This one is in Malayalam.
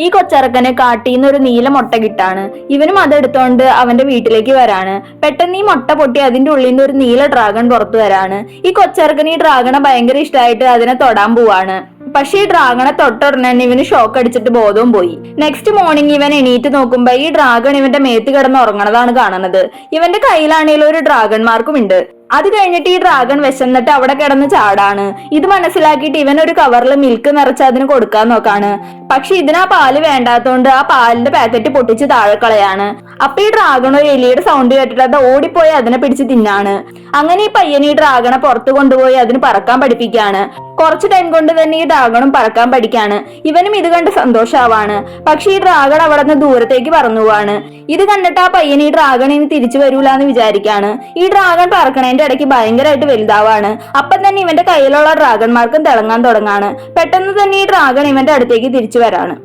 ഈ കൊച്ചറക്കന് കാട്ടിന്ന് ഒരു നീല മുട്ട കിട്ടാണ്. ഇവനും അതെടുത്തോണ്ട് അവന്റെ വീട്ടിലേക്ക് വരാണ്. പെട്ടെന്ന് ഈ മുട്ട പൊട്ടി അതിന്റെ ഉള്ളിൽ നിന്ന് ഒരു നീല ഡ്രാഗൺ പുറത്തു വരാണ്. ഈ കൊച്ചറക്കന് ഈ ഡ്രാഗണെ ഭയങ്കര ഇഷ്ടമായിട്ട് അതിനെ തൊടാൻ പോവാണ്. പക്ഷെ ഈ ഡ്രാഗണെ തൊട്ടുടനെ ഇവന് ഷോക്ക് അടിച്ചിട്ട് ബോധവും പോയി. നെക്സ്റ്റ് മോർണിംഗ് ഇവൻ എണീറ്റ് നോക്കുമ്പോ ഈ ഡ്രാഗൺ ഇവന്റെ മേത്ത് കിടന്ന് ഉറങ്ങണതാണ് കാണുന്നത്. ഇവന്റെ കയ്യിലാണെങ്കിലും ഒരു ഡ്രാഗൺ മാർക്കും ഉണ്ട്. അത് കഴിഞ്ഞിട്ട് ഈ ഡ്രാഗൺ വിശന്നിട്ട് അവിടെ കിടന്ന് ചാടാണ്. ഇത് മനസ്സിലാക്കിയിട്ട് ഇവൻ ഒരു കവറിൽ മിൽക്ക് നിറച്ച് അതിന് കൊടുക്കാൻ നോക്കാണ്. പക്ഷെ ഇതിനാ പാല് വേണ്ടാത്തോണ്ട് ആ പാലിന്റെ പാക്കറ്റ് പൊട്ടിച്ച് താഴെ കളയാണ്. അപ്പൊ ഈ ഡ്രാഗൺ ഒരു എലിയുടെ സൗണ്ട് കേട്ടിട്ട് അത് ഓടിപ്പോയി അതിനെ പിടിച്ച് തിന്നാണ്. അങ്ങനെ ഈ പയ്യൻ ഈ ഡ്രാഗണെ പുറത്തു കൊണ്ടുപോയി അതിന് പറക്കാൻ പഠിപ്പിക്കാണ്. കുറച്ച് ടൈം കൊണ്ട് തന്നെ ഈ ഡ്രാഗണും പറക്കാൻ പഠിക്കാണ്. ഇവനും ഇത് കണ്ട് സന്തോഷാവാണ്. പക്ഷെ ഈ ഡ്രാഗൺ അവിടെ നിന്ന് ദൂരത്തേക്ക് പറന്നു പോവാണ്. ഇത് കണ്ടിട്ട് ആ പയ്യൻ ഈ ഡ്രാഗൺ ഇനി തിരിച്ചു വരൂലെന്ന് വിചാരിക്കാണ്. ഈ ഡ്രാഗൺ പറക്കണേന്റെ ഇടയ്ക്ക് ഭയങ്കരമായിട്ട് വലുതാവാണ്. അപ്പം തന്നെ ഇവന്റെ കയ്യിലുള്ള ഡ്രാഗൺമാർക്കും തിളങ്ങാൻ തുടങ്ങാണ്. പെട്ടെന്ന് തന്നെ ഈ ഡ്രാഗൺ ഇവന്റെ അടുത്തേക്ക് തിരിച്ചു വരാണ്.